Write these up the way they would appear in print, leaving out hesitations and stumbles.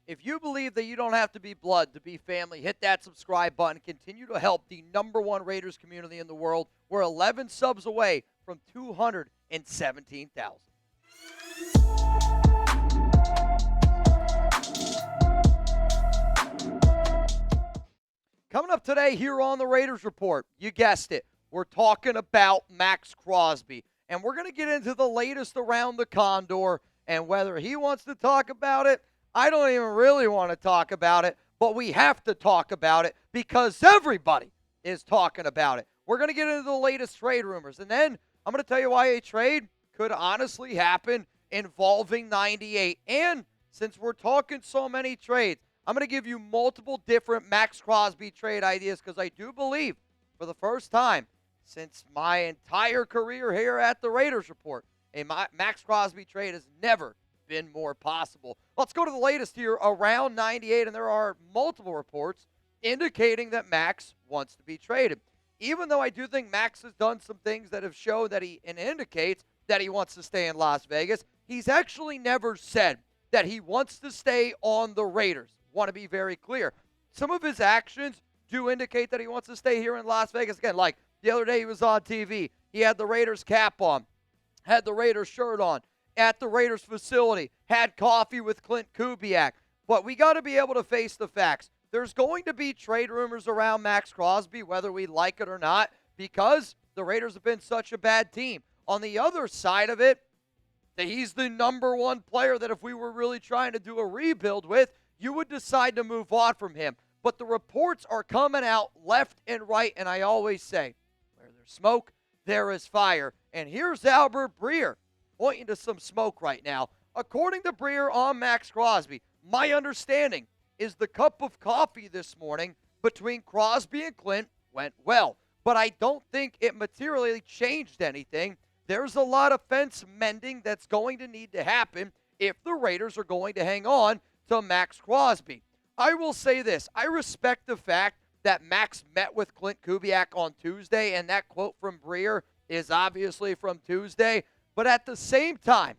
If you believe that you don't have to be blood to be family, hit that subscribe button. Continue to help the #1 Raiders community in the world. We're 11 subs away from 217,000. Coming up today here on the Raiders Report, you guessed it, we're talking about Maxx Crosby. And we're going to get into the latest around the Condor and whether he wants to talk about it. I don't even really want to talk about it, but we have to talk about it because everybody is talking about it. We're going to get into the latest trade rumors. And then I'm going to tell you why a trade could honestly happen involving 98. And since we're talking so many trades, I'm going to give you multiple different Maxx Crosby trade ideas because I do believe for the first time since my entire career here at the Raiders Report, a Maxx Crosby trade has never been more possible. Let's go to the latest here around 98, and there are multiple reports indicating that Maxx wants to be traded. Even though I do think Maxx has done some things that have shown that and indicates that he wants to stay in Las Vegas, he's actually never said that he wants to stay on the Raiders. Want to be very clear. Some of his actions do indicate that he wants to stay here in Las Vegas. Again, like the other day he was on TV. He had the Raiders cap on, had the Raiders shirt on, at the Raiders facility, had coffee with Klint Kubiak. But we got to be able to face the facts. There's going to be trade rumors around Maxx Crosby, whether we like it or not, because the Raiders have been such a bad team. On the other side of it, he's the #1 player that if we were really trying to do a rebuild with, you would decide to move on from him. But the reports are coming out left and right, and I always say, where there's smoke, there is fire. And here's Albert Breer pointing to some smoke right now. According to Breer on Maxx Crosby, my understanding is the cup of coffee this morning between Crosby and Klint went well. But I don't think it materially changed anything. There's a lot of fence mending that's going to need to happen if the Raiders are going to hang on to Maxx Crosby. I will say this. I respect the fact that Maxx met with Klint Kubiak on Tuesday, and that quote from Breer is obviously from Tuesday. But at the same time,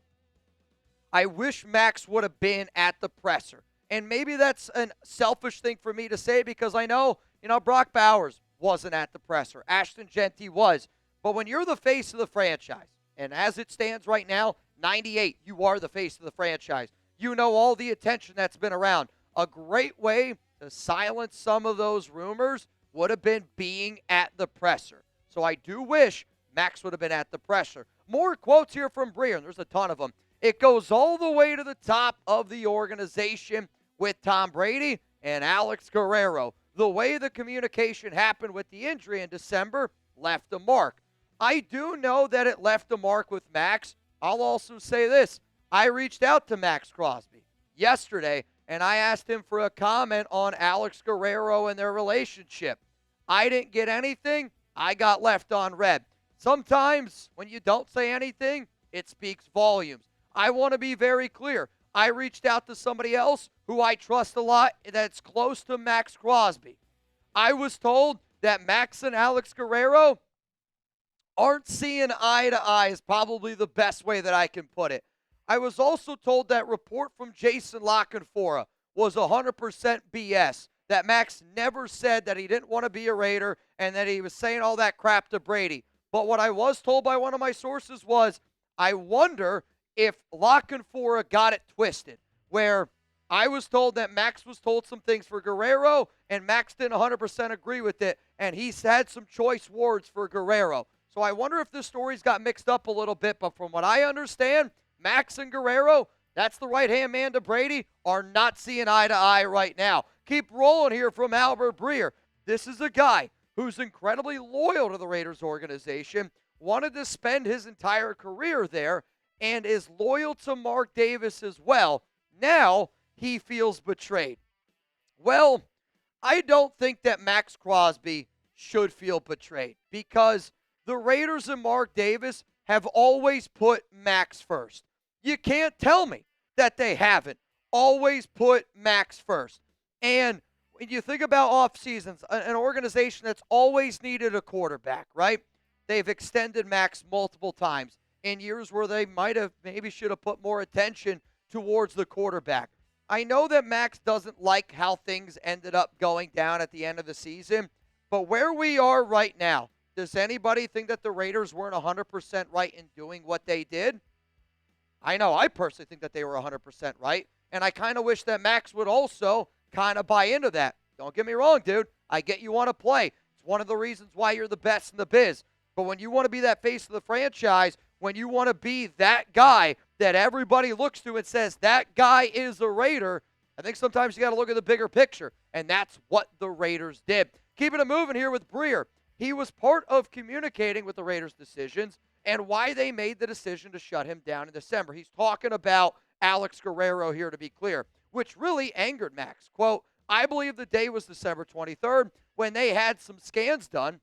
I wish Maxx would have been at the presser. And maybe that's a selfish thing for me to say because I know, Brock Bowers wasn't at the presser. Ashton Genty was. But when you're the face of the franchise, and as it stands right now, 98, you are the face of the franchise. You know all the attention that's been around. A great way to silence some of those rumors would have been being at the presser. So I do wish Maxx would have been at the presser. More quotes here from Breer, and there's a ton of them. It goes all the way to the top of the organization with Tom Brady and Alex Guerrero. The way the communication happened with the injury in December left a mark. I do know that it left a mark with Maxx. I'll also say this. I reached out to Maxx Crosby yesterday, and I asked him for a comment on Alex Guerrero and their relationship. I didn't get anything. I got left on red. Sometimes when you don't say anything, it speaks volumes. I want to be very clear. I reached out to somebody else who I trust a lot that's close to Maxx Crosby. I was told that Maxx and Alex Guerrero aren't seeing eye to eye is probably the best way that I can put it. I was also told that report from Jason Lockenfora was 100% BS, that Maxx never said that he didn't want to be a Raider and that he was saying all that crap to Brady. But what I was told by one of my sources was, I wonder if Lockenfora got it twisted, where I was told that Maxx was told some things for Guerrero, and Maxx didn't 100% agree with it, and he's had some choice words for Guerrero. So I wonder if the stories got mixed up a little bit, but from what I understand, Maxx and Guerrero, that's the right-hand man to Brady, are not seeing eye to eye right now. Keep rolling here from Albert Breer. This is a guy who's incredibly loyal to the Raiders organization, wanted to spend his entire career there, and is loyal to Mark Davis as well. Now he feels betrayed. Well, I don't think that Maxx Crosby should feel betrayed because the Raiders and Mark Davis have always put Maxx first. You can't tell me that they haven't always put Maxx first. And when you think about off seasons, an organization that's always needed a quarterback, right? They've extended Maxx multiple times in years where they maybe should have put more attention towards the quarterback. I know that Max doesn't like how things ended up going down at the end of the season, but where we are right now, does anybody think that the Raiders weren't 100% right in doing what they did? I know I personally think that they were 100% right, and I kind of wish that Max would also kind of buy into that. Don't get me wrong, dude. I get you want to play. It's one of the reasons why you're the best in the biz. But when you want to be that face of the franchise, when you want to be that guy that everybody looks to and says, that guy is a Raider, I think sometimes you got to look at the bigger picture, and that's what the Raiders did. Keeping it moving here with Breer. He was part of communicating with the Raiders' decisions and why they made the decision to shut him down in December. He's talking about Alex Guerrero here, to be clear, which really angered Max. Quote, I believe the day was December 23rd when they had some scans done,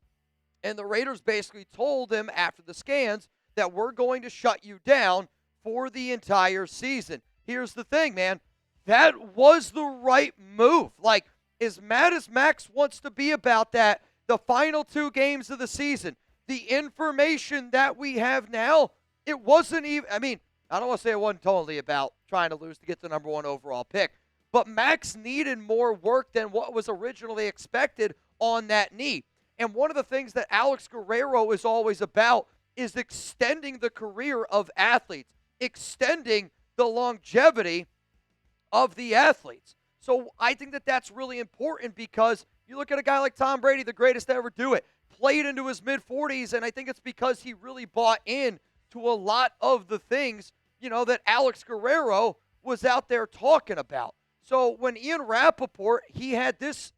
and the Raiders basically told him after the scans that we're going to shut you down for the entire season. Here's the thing, man. That was the right move. Like, as mad as Max wants to be about that, the final 2 games of the season, the information that we have now, it wasn't even, I mean, I don't want to say it wasn't totally about trying to lose to get the number 1 overall pick, but Max needed more work than what was originally expected on that knee. And one of the things that Alex Guerrero is always about is extending the career of athletes, extending the longevity of the athletes. So I think that that's really important because you look at a guy like Tom Brady, the greatest to ever do it, played into his mid-40s, and I think it's because he really bought in to a lot of the things, that Alex Guerrero was out there talking about. So when Ian Rappaport, he had this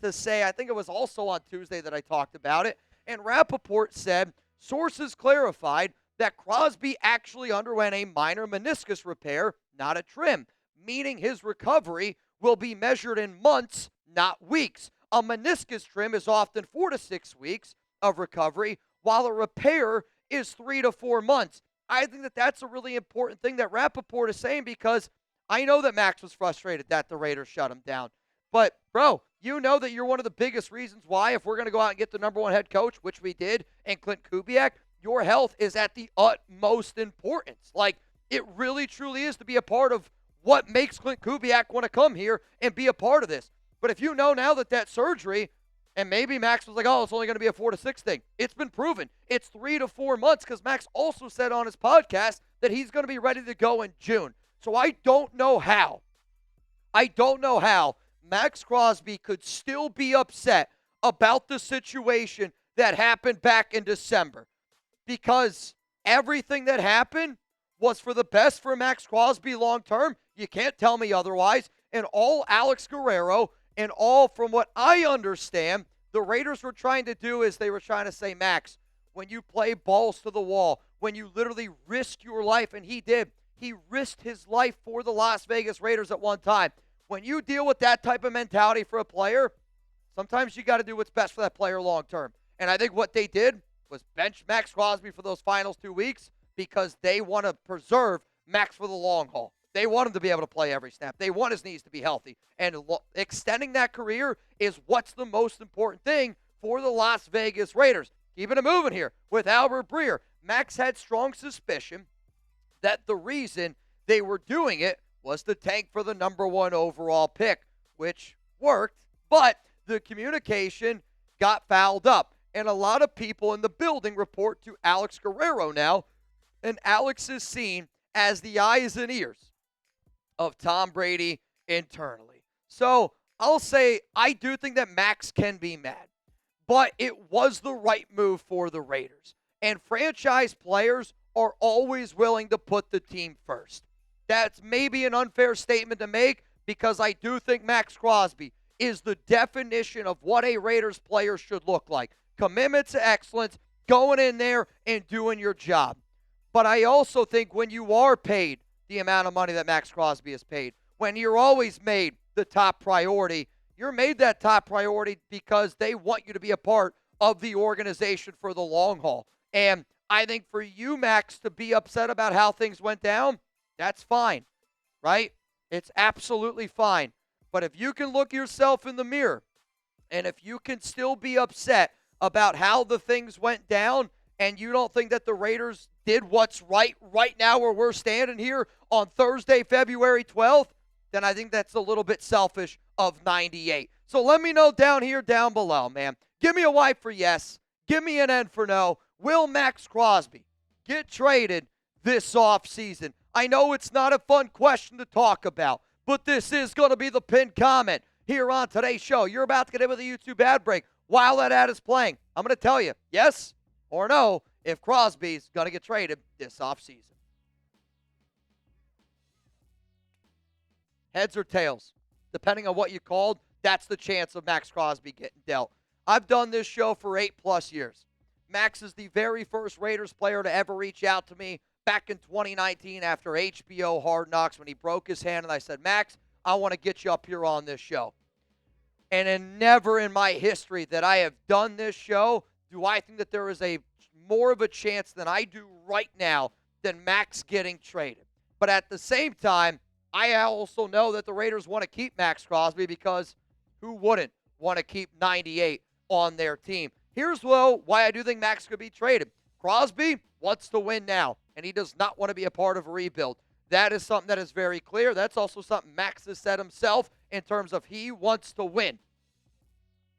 to say, I think it was also on Tuesday that I talked about it, and Rappaport said, sources clarified that Crosby actually underwent a minor meniscus repair, not a trim, meaning his recovery will be measured in months, not weeks. A meniscus trim is often 4 to 6 weeks of recovery, while a repair is 3 to 4 months. I think that that's a really important thing that Rappaport is saying because I know that Max was frustrated that the Raiders shut him down. But, bro, you know that you're one of the biggest reasons why, if we're going to go out and get the number 1 head coach, which we did, and Klint Kubiak, your health is at the utmost importance. Like, it really, truly is to be a part of what makes Klint Kubiak want to come here and be a part of this. But if you know now that surgery, and maybe Max was like, oh, it's only going to be a 4 to 6 thing. It's been proven. It's 3 to 4 months because Max also said on his podcast that he's going to be ready to go in June. So I don't know how Maxx Crosby could still be upset about the situation that happened back in December because everything that happened was for the best for Maxx Crosby long term. You can't tell me otherwise. And all Alex Guerrero and all from what I understand, the Raiders were trying to do is they were trying to say, Max, when you play balls to the wall, when you literally risk your life, and he did. He risked his life for the Las Vegas Raiders at one time. When you deal with that type of mentality for a player, sometimes you got to do what's best for that player long term. And I think what they did was bench Maxx Crosby for those finals 2 weeks because they want to preserve Max for the long haul. They want him to be able to play every snap. They want his knees to be healthy. And extending that career is what's the most important thing for the Las Vegas Raiders. Keeping it moving here with Albert Breer. Max had strong suspicion that the reason they were doing it was to tank for the number 1 overall pick, which worked, but the communication got fouled up. And a lot of people in the building report to Alex Guerrero now, and Alex is seen as the eyes and ears of Tom Brady internally. So I'll say I do think that Max can be mad, but it was the right move for the Raiders. And franchise players are always willing to put the team first. That's maybe an unfair statement to make because I do think Maxx Crosby is the definition of what a Raiders player should look like. Commitment to excellence, going in there and doing your job. But I also think when you are paid the amount of money that Maxx Crosby is paid, when you're always made the top priority, you're made that top priority because they want you to be a part of the organization for the long haul. And I think for you, Max, to be upset about how things went down, that's fine, right? It's absolutely fine. But if you can look yourself in the mirror and if you can still be upset about how the things went down and you don't think that the Raiders did what's right now where we're standing here on Thursday, February 12th, then I think that's a little bit selfish of 98. So let me know down here, down below, man. Give me a Y for yes. Give me an N for no. Will Maxx Crosby get traded this offseason? I know it's not a fun question to talk about, but this is going to be the pinned comment here on today's show. You're about to get in with a YouTube ad break while that ad is playing. I'm going to tell you yes or no if Crosby's going to get traded this offseason. Heads or tails, depending on what you called, that's the chance of Maxx Crosby getting dealt. I've done this show for 8+ years. Max is the very first Raiders player to ever reach out to me back in 2019 after HBO Hard Knocks when he broke his hand, and I said, Max, I want to get you up here on this show. And never in my history that I have done this show do I think that there is a more of a chance than I do right now than Max getting traded. But at the same time, I also know that the Raiders want to keep Maxx Crosby because who wouldn't want to keep 98 on their team? Here's why I do think Max could be traded. Crosby wants to win now, and he does not want to be a part of a rebuild. That is something that is very clear. That's also something Max has said himself in terms of he wants to win.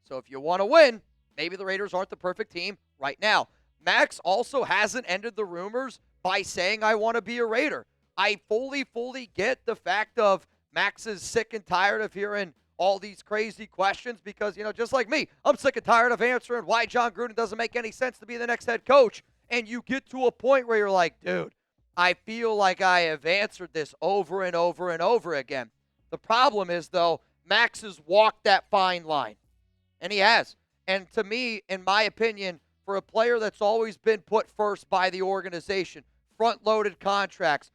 So if you want to win, maybe the Raiders aren't the perfect team right now. Max also hasn't ended the rumors by saying, I want to be a Raider. I fully get the fact of Max is sick and tired of hearing all these crazy questions because, just like me, I'm sick and tired of answering why John Gruden doesn't make any sense to be the next head coach. And you get to a point where you're like, dude, I feel like I have answered this over and over and over again. The problem is, though, Max has walked that fine line. And he has. And to me, in my opinion, for a player that's always been put first by the organization, front-loaded contracts,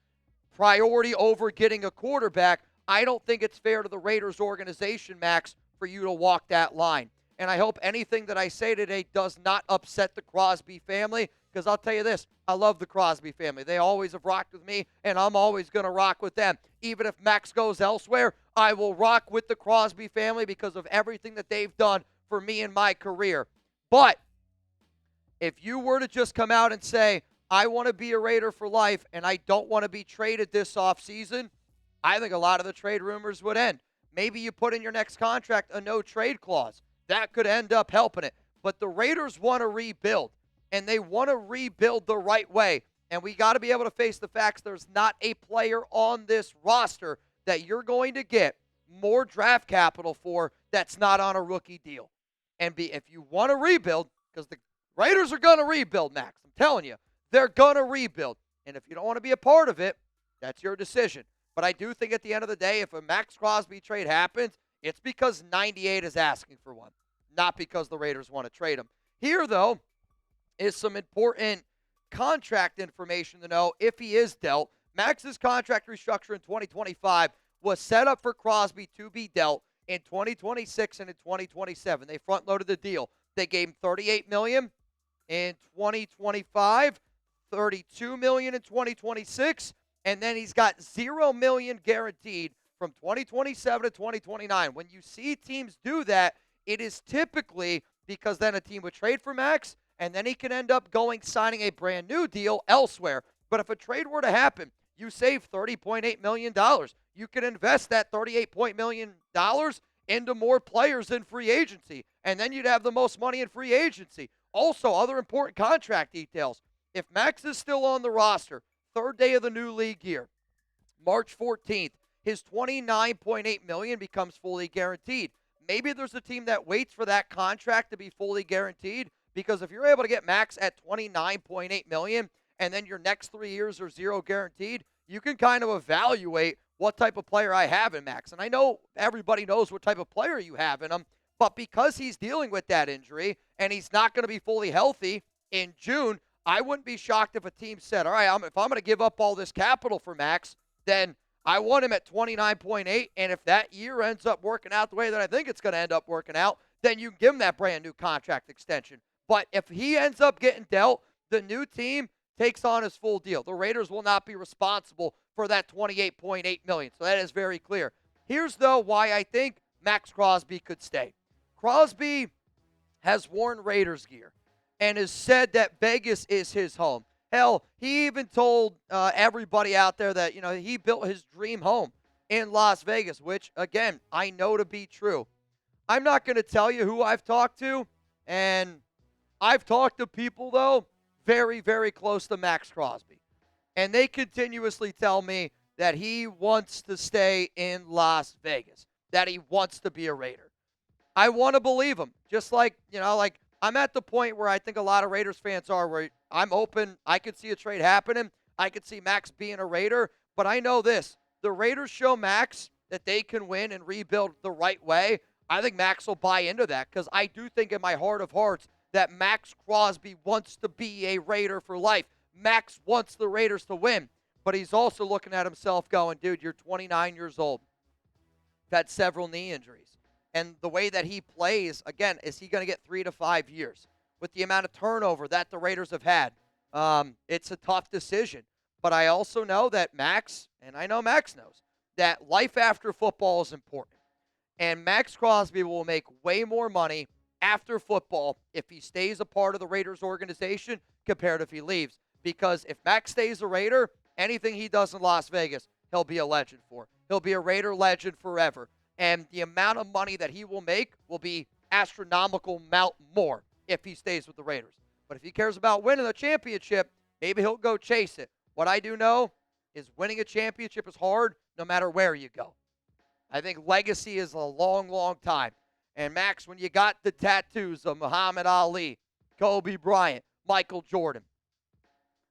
priority over getting a quarterback, I don't think it's fair to the Raiders organization, Max, for you to walk that line. And I hope anything that I say today does not upset the Crosby family, because I'll tell you this, I love the Crosby family. They always have rocked with me, and I'm always going to rock with them. Even if Max goes elsewhere, I will rock with the Crosby family because of everything that they've done for me in my career. But if you were to just come out and say, I want to be a Raider for life, and I don't want to be traded this offseason, I think a lot of the trade rumors would end. Maybe you put in your next contract a no-trade clause. That could end up helping it. But the Raiders want to rebuild, and they want to rebuild the right way. And we got to be able to face the facts there's not a player on this roster that you're going to get more draft capital for that's not on a rookie deal. And if you want to rebuild, because the Raiders are going to rebuild, Max. I'm telling you. They're going to rebuild. And if you don't want to be a part of it, that's your decision. But I do think at the end of the day, if a Maxx Crosby trade happens, it's because 98 is asking for one, not because the Raiders want to trade him. Here, though, is some important contract information to know if he is dealt. Max's contract restructure in 2025 was set up for Crosby to be dealt in 2026 and in 2027. They front-loaded the deal. They gave him $38 million in 2025. $32 million in 2026, and then he's got $0 million guaranteed from 2027 to 2029. When you see teams do that, it is typically because then a team would trade for Max, and then he can end up signing a brand new deal elsewhere. But if a trade were to happen, you save $30.8 million. You can invest that $38 million into more players in free agency, and then you'd have the most money in free agency. Also, other important contract details. If Max is still on the roster, third day of the new league year, March 14th, his $29.8 million becomes fully guaranteed. Maybe there's a team that waits for that contract to be fully guaranteed, because if you're able to get Max at $29.8 million and then your next 3 years are zero guaranteed, you can kind of evaluate what type of player I have in Max. And I know everybody knows what type of player you have in him, but because he's dealing with that injury and he's not going to be fully healthy in June, I wouldn't be shocked if a team said, all right, if I'm going to give up all this capital for Max, then I want him at 29.8, and if that year ends up working out the way that I think it's going to end up working out, then you can give him that brand new contract extension. But if he ends up getting dealt, the new team takes on his full deal. The Raiders will not be responsible for that $28.8 million. So that is very clear. Here's, though, why I think Maxx Crosby could stay. Crosby has worn Raiders gear and has said that Vegas is his home. Hell, he even told everybody out there that, he built his dream home in Las Vegas, which, again, I know to be true. I'm not going to tell you who I've talked to, and I've talked to people, though, very, very close to Maxx Crosby. And they continuously tell me that he wants to stay in Las Vegas, that he wants to be a Raider. I want to believe him. Just like, like I'm at the point where I think a lot of Raiders fans are, where I'm open. I could see a trade happening. I could see Maxx being a Raider. But I know this. The Raiders show Maxx that they can win and rebuild the right way. I think Maxx will buy into that, because I do think in my heart of hearts that Maxx Crosby wants to be a Raider for life. Maxx wants the Raiders to win. But he's also looking at himself going, dude, you're 29 years old. You've had several knee injuries. And the way that he plays, again, is he going to get 3 to 5 years? With the amount of turnover that the Raiders have had, it's a tough decision. But I also know that Maxx, and I know Maxx knows, that life after football is important. And Maxx Crosby will make way more money after football if he stays a part of the Raiders organization compared if he leaves. Because if Maxx stays a Raider, anything he does in Las Vegas, he'll be a legend for. He'll be a Raider legend forever. And the amount of money that he will make will be astronomical amount more if he stays with the Raiders. But if he cares about winning a championship, maybe he'll go chase it. What I do know is winning a championship is hard no matter where you go. I think legacy is a long, long time. And Maxx, when you got the tattoos of Muhammad Ali, Kobe Bryant, Michael Jordan,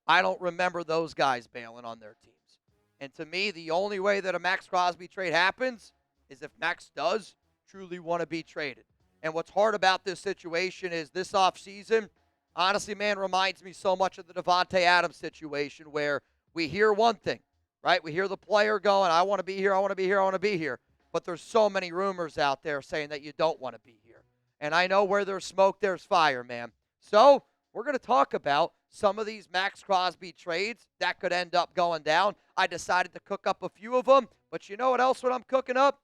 I don't remember those guys bailing on their teams. And to me, the only way that a Maxx Crosby trade happens is if Maxx does truly want to be traded. And what's hard about this situation is this offseason, honestly, man, reminds me so much of the Devontae Adams situation, where we hear one thing, right? We hear the player going, I want to be here, I want to be here, I want to be here. But there's so many rumors out there saying that you don't want to be here. And I know where there's smoke, there's fire, man. So we're going to talk about some of these Maxx Crosby trades that could end up going down. I decided to cook up a few of them. But you know what else I'm cooking up?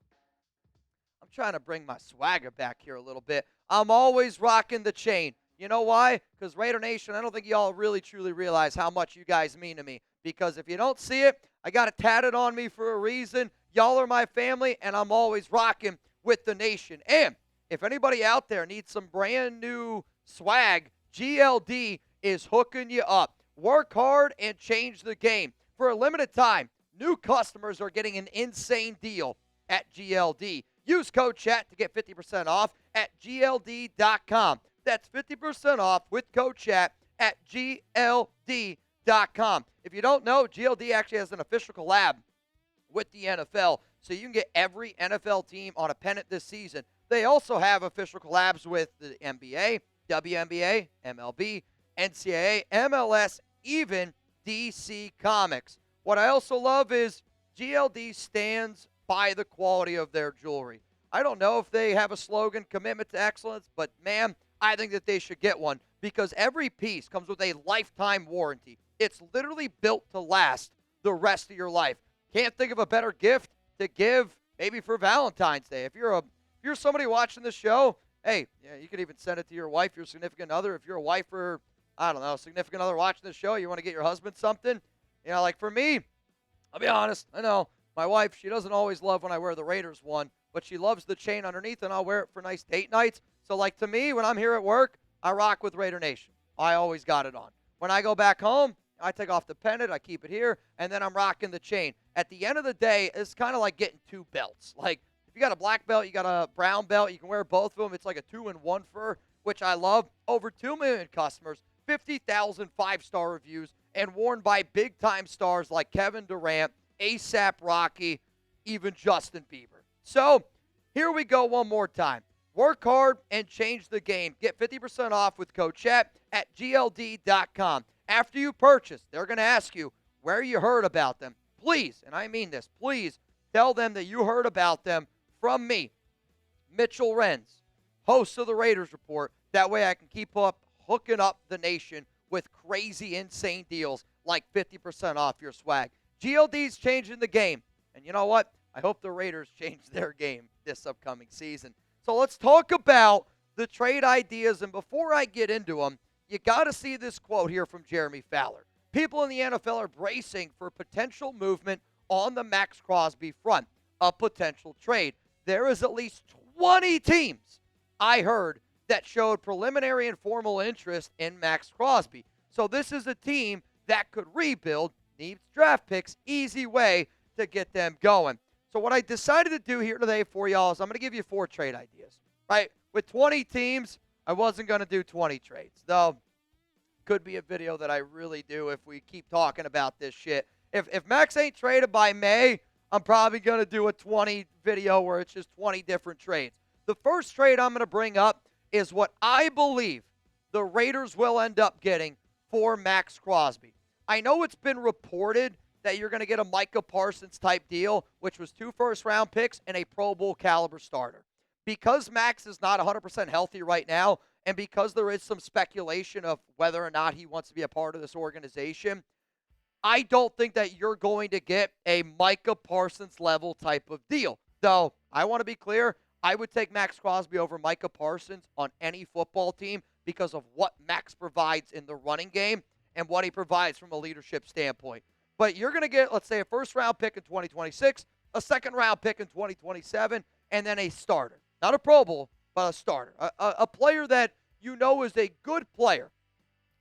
I'm trying to bring my swagger back here a little bit. I'm always rocking the chain. You know why? Because Raider Nation, I don't think y'all really truly realize how much you guys mean to me. Because if you don't see it, I got it tatted on me for a reason. Y'all are my family, and I'm always rocking with the nation. And if anybody out there needs some brand new swag, GLD is hooking you up. Work hard and change the game. For a limited time, new customers are getting an insane deal at GLD. Use code CHAT to get 50% off at GLD.com. That's 50% off with code CHAT at GLD.com. If you don't know, GLD actually has an official collab with the NFL, so you can get every NFL team on a pennant this season. They also have official collabs with the NBA, WNBA, MLB, NCAA, MLS, even DC Comics. What I also love is GLD stands by the quality of their jewelry. I don't know if they have a slogan, commitment to excellence, but man, I think that they should get one, because every piece comes with a lifetime warranty. It's literally built to last the rest of your life. Can't think of a better gift to give maybe for Valentine's Day. If you're somebody watching the show, hey, yeah, you could even send it to your wife, your significant other. If you're a wife or, I don't know, significant other watching the show, you want to get your husband something. You know, like for me, I'll be honest, I know my wife, she doesn't always love when I wear the Raiders one, but she loves the chain underneath, and I'll wear it for nice date nights. So, like, to me, when I'm here at work, I rock with Raider Nation. I always got it on. When I go back home, I take off the pendant, I keep it here, and then I'm rocking the chain. At the end of the day, it's kind of like getting two belts. Like, if you got a black belt, you got a brown belt, you can wear both of them. It's like a 2-in-1 fur, which I love. Over 2 million customers, 50,000 5-star reviews, and worn by big-time stars like Kevin Durant, A$AP Rocky, even Justin Bieber. So, here we go one more time. Work hard and change the game. Get 50% off with code CHAT at GLD.com. After you purchase, they're going to ask you where you heard about them. Please, and I mean this, please tell them that you heard about them from me, Mitchell Renz, host of the Raiders Report. That way I can keep up hooking up the nation with crazy, insane deals like 50% off your swag. GLD's changing the game. And you know what? I hope the Raiders change their game this upcoming season. So let's talk about the trade ideas. And before I get into them, you got to see this quote here from Jeremy Fowler. People in the NFL are bracing for potential movement on the Maxx Crosby front. a potential trade. There is at least 20 teams I heard that showed preliminary and formal interest in Maxx Crosby. So this is a team that could rebuild, needs draft picks, easy way to get them going. So what I decided to do here today for y'all is I'm going to give you 4 trade ideas, right? With 20 teams, I wasn't going to do 20 trades, though. Could be a video that I really do if we keep talking about this shit. If Max ain't traded by May, I'm probably going to do a 20 video where it's just 20 different trades. The first trade I'm going to bring up is what I believe the Raiders will end up getting for Maxx Crosby. I know it's been reported that you're going to get a Micah Parsons type deal, which was 2 first-round picks and a Pro Bowl caliber starter. Because Max is not 100% healthy right now, and because there is some speculation of whether or not he wants to be a part of this organization, I don't think that you're going to get a Micah Parsons level type of deal. Though, I want to be clear, I would take Maxx Crosby over Micah Parsons on any football team because of what Max provides in the running game and what he provides from a leadership standpoint. But you're going to get, let's say, a first-round pick in 2026, a second-round pick in 2027, and then a starter. Not a Pro Bowl, but a starter. A player that you know is a good player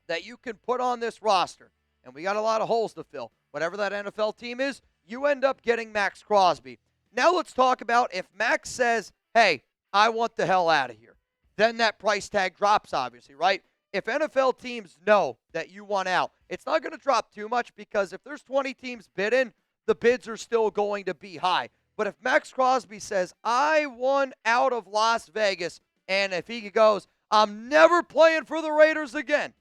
that you can put on this roster. And we got a lot of holes to fill. Whatever that NFL team is, you end up getting Maxx Crosby. Now let's talk about if Max says, hey, I want the hell out of here. Then that price tag drops, obviously, right? If NFL teams know that you want out, it's not going to drop too much because if there's 20 teams bidding, the bids are still going to be high. But if Maxx Crosby says, I want out of Las Vegas, and if he goes, I'm never playing for the Raiders again.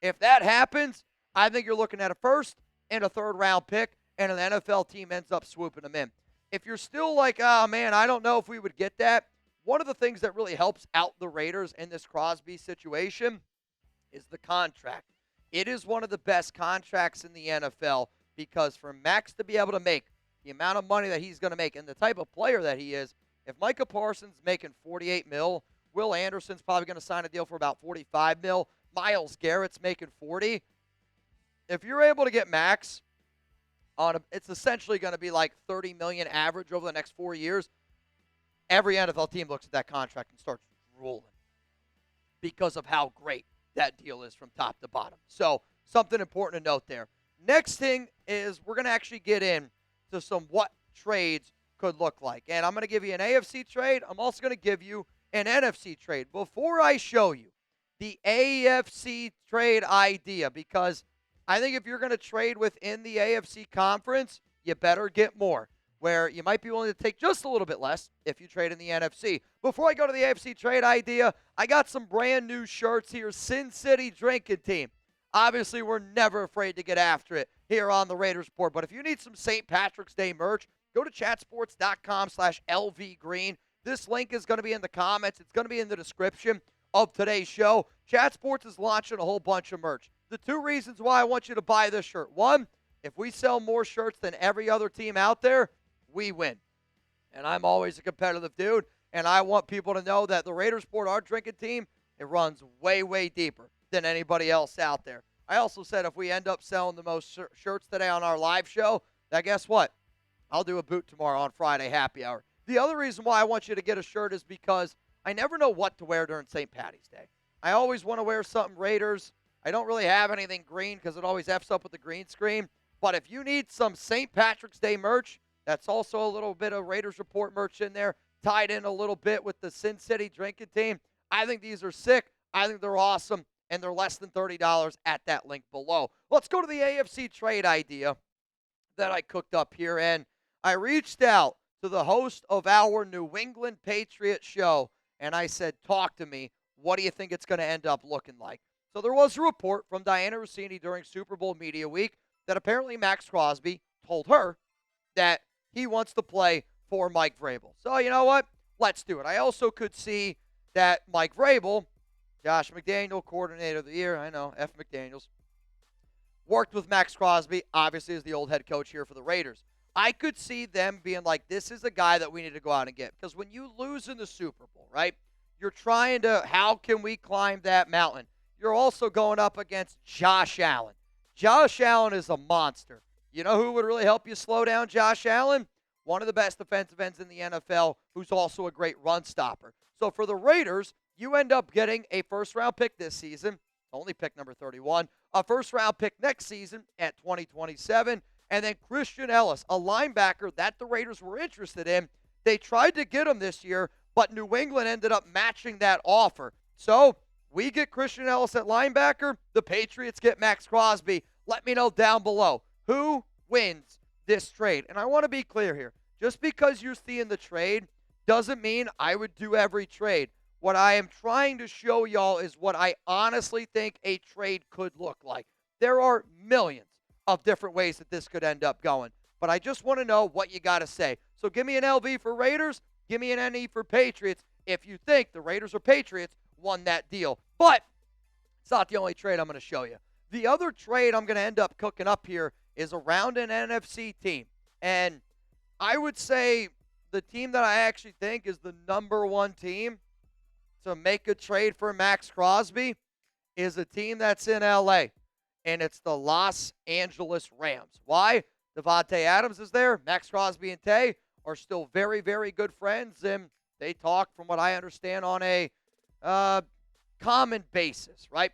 If that happens, I think you're looking at a first and a third-round pick, and an NFL team ends up swooping them in. If you're still like, oh, man, I don't know if we would get that, one of the things that really helps out the Raiders in this Crosby situation is the contract. It is one of the best contracts in the NFL because for Max to be able to make the amount of money that he's going to make and the type of player that he is, if Micah Parsons is making $48 million, Will Anderson's probably going to sign a deal for about $45 million, Myles Garrett's making $40. If you're able to get Max it's essentially going to be like $30 million average over the next 4 years. Every NFL team looks at that contract and starts drooling because of how great that deal is from top to bottom. So something important to note there. Next thing is we're going to actually get in to some what trades could look like. And I'm going to give you an AFC trade. I'm also going to give you an NFC trade. Before I show you the AFC trade idea, because I think if you're going to trade within the AFC conference, you better get more, where you might be willing to take just a little bit less if you trade in the NFC. Before I go to the AFC trade idea, I got some brand new shirts here, Sin City Drinking Team. Obviously, we're never afraid to get after it here on the Raiders Report. But if you need some St. Patrick's Day merch, go to chatsports.com/LVGreen. This link is going to be in the comments. It's going to be in the description of today's show. Chat Sports is launching a whole bunch of merch. The 2 reasons why I want you to buy this shirt. 1, if we sell more shirts than every other team out there, we win. And I'm always a competitive dude, and I want people to know that the Raiders Report, our drinking team, it runs way, way deeper than anybody else out there. I also said if we end up selling the most shirts today on our live show, then guess what? I'll do a boot tomorrow on Friday happy hour. The other reason why I want you to get a shirt is because I never know what to wear during St. Patty's Day. I always want to wear something Raiders. I don't really have anything green because it always F's up with the green screen. But if you need some St. Patrick's Day merch, that's also a little bit of Raiders Report merch in there, tied in a little bit with the Sin City Drinking Team. I think these are sick. I think they're awesome, and they're less than $30 at that link below. Let's go to the AFC trade idea that I cooked up here, and I reached out to the host of our New England Patriots show, and I said, talk to me. What do you think it's going to end up looking like? So there was a report from Diana Rossini during Super Bowl Media Week that apparently Maxx Crosby told her that he wants to play for Mike Vrabel. So you know what? Let's do it. I also could see that Mike Vrabel, Josh McDaniel, coordinator of the year, I know, F. McDaniels, worked with Maxx Crosby, obviously as the old head coach here for the Raiders. I could see them being like, this is a guy that we need to go out and get. Because when you lose in the Super Bowl, right, you're trying to, how can we climb that mountain? You're also going up against Josh Allen. Josh Allen is a monster. You know who would really help you slow down Josh Allen? one of the best defensive ends in the NFL, who's also a great run stopper. So for the Raiders, you end up getting a first-round pick this season, only pick number 31, a first-round pick next season at 2027, and then Christian Ellis, a linebacker that the Raiders were interested in. They tried to get him this year, but New England ended up matching that offer. So we get Christian Ellis at linebacker. The Patriots get Maxx Crosby. Let me know down below who wins this trade. And I want to be clear here. Just because you're seeing the trade doesn't mean I would do every trade. What I am trying to show y'all is what I honestly think a trade could look like. There are millions of different ways that this could end up going. But I just want to know what you got to say. So give me an LV for Raiders. Give me an NE for Patriots if you think the Raiders or Patriots won that deal. But it's not the only trade I'm going to show you. The other trade I'm going to end up cooking up here is around an NFC team. And I would say the team that I actually think is the number one team to make a trade for Maxx Crosby is a team that's in L.A., and it's the Los Angeles Rams. Why? Devontae Adams is there. Maxx Crosby and Tay are still very, very good friends, and they talk, from what I understand, on a common basis, right?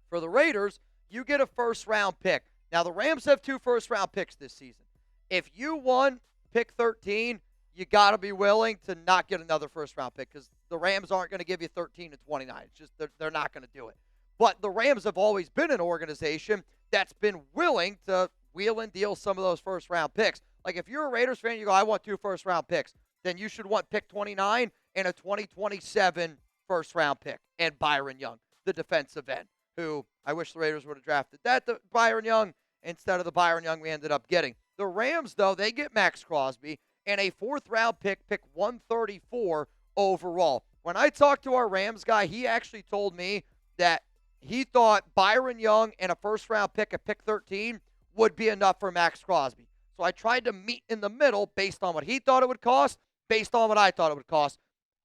For the Raiders, you get a first-round pick. Now, the Rams have 2 first-round picks this season. If you won pick 13, you got to be willing to not get another first-round pick because the Rams aren't going to give you 13 to 29. It's just they're not going to do it. But the Rams have always been an organization that's been willing to wheel and deal some of those first-round picks. Like, if you're a Raiders fan, you go, I want 2 first-round picks, then you should want pick 29 and a 2027 first-round pick. And Byron Young, the defensive end, who I wish the Raiders would have drafted that Byron Young instead of the Byron Young we ended up getting. The Rams, though, they get Maxx Crosby and a 4th-round pick 134 overall. When I talked to our Rams guy, he actually told me that he thought Byron Young and a first-round pick at pick 13 would be enough for Maxx Crosby. So I tried to meet in the middle based on what he thought it would cost, based on what I thought it would cost.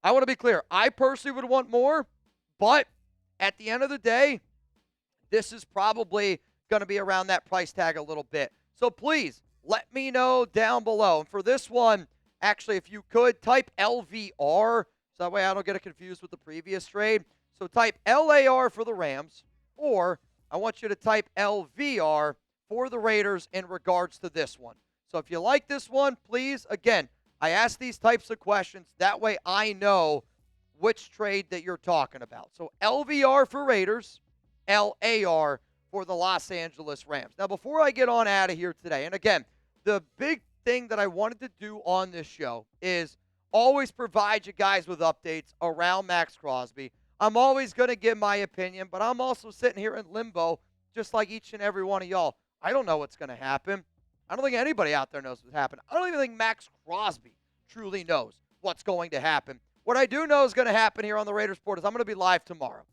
I want to be clear. I personally would want more, but at the end of the day, this is probably going to be around that price tag a little bit. So please, let me know down below. And for this one, actually, if you could, type LVR, so that way I don't get it confused with the previous trade. So type LAR for the Rams, or I want you to type LVR for the Raiders in regards to this one. So if you like this one, please, again, I ask these types of questions. That way I know which trade that you're talking about. So LVR for Raiders, LAR for the Los Angeles Rams. Now, before I get on out of here today, and again, the big thing that I wanted to do on this show is always provide you guys with updates around Maxx Crosby. I'm always going to give my opinion, but I'm also sitting here in limbo just like each and every one of y'all. I don't know what's going to happen. I don't think anybody out there knows what's happening. I don't even think Maxx Crosby truly knows what's going to happen. What I do know is going to happen here on the Raiders Report is I'm going to be live tomorrow.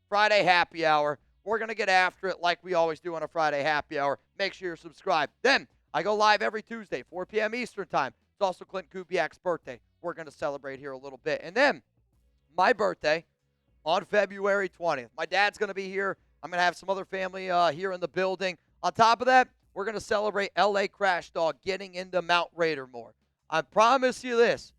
Friday happy hour. We're going to get after it like we always do on a Friday happy hour. Make sure you're subscribed. Then I go live every Tuesday, 4 p.m. Eastern time. It's also Klint Kubiak's birthday. We're going to celebrate here a little bit. And then my birthday on February 20th. My dad's going to be here. I'm going to have some other family here in the building. On top of that, we're going to celebrate LA Crash Dog getting into Mount Raider more. I promise you this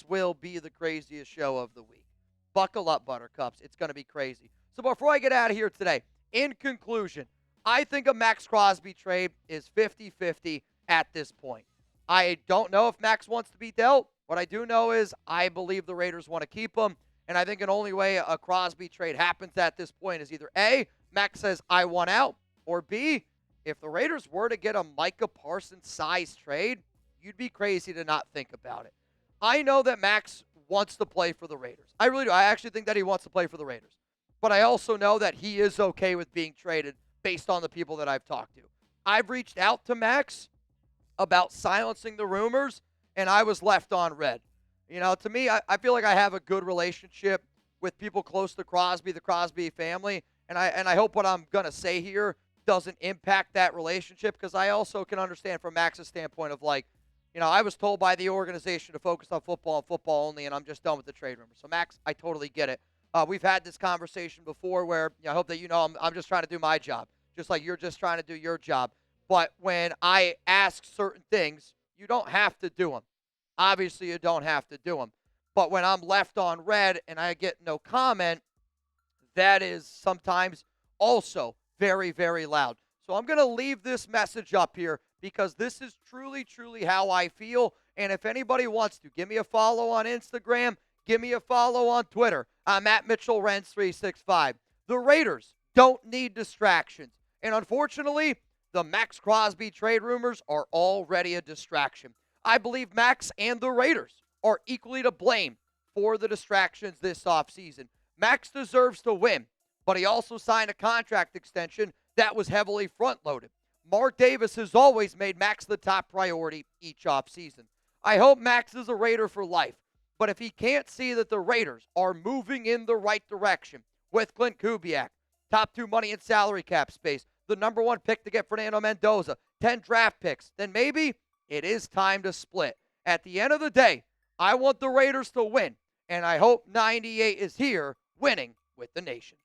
will be the craziest show of the week. Buckle up, Buttercups. It's going to be crazy. So before I get out of here today, in conclusion, I think a Maxx Crosby trade is 50-50 at this point. I don't know if Maxx wants to be dealt. What I do know is I believe the Raiders want to keep him, and I think an only way a Crosby trade happens at this point is either A, Maxx says, I want out, or B, if the Raiders were to get a Micah Parsons size trade, you'd be crazy to not think about it. I know that Maxx wants to play for the Raiders. I really do. I actually think that he wants to play for the Raiders. But I also know that he is okay with being traded based on the people that I've talked to. I've reached out to Maxx about silencing the rumors, and I was left on red. You know, to me, I feel like I have a good relationship with people close to Crosby, the Crosby family, and I hope what I'm going to say here doesn't impact that relationship, because I also can understand from Max's standpoint of, like, you know, I was told by the organization to focus on football and football only, and I'm just done with the trade rumors. So, Maxx, I totally get it. We've had this conversation before where, you know, I hope that you know I'm just trying to do my job, just like you're just trying to do your job. But when I ask certain things, you don't have to do them. obviously you don't have to do them. But when I'm left on red and I get no comment, that is sometimes also very, very loud. So I'm going to leave this message up here because this is truly, truly how I feel. And if anybody wants to, give me a follow on Instagram, give me a follow on Twitter. I'm at Mitchell Renz 365. The Raiders don't need distractions. And unfortunately, the Maxx Crosby trade rumors are already a distraction. I believe Maxx and the Raiders are equally to blame for the distractions this offseason. Maxx deserves to win, but he also signed a contract extension that was heavily front-loaded. Mark Davis has always made Maxx the top priority each offseason. I hope Maxx is a Raider for life, but if he can't see that the Raiders are moving in the right direction with Klint Kubiak, top 2 money and salary cap space, the number 1 pick to get Fernando Mendoza, 10 draft picks, then maybe it is time to split. At the end of the day, I want the Raiders to win, and I hope 98 is here winning with the nation.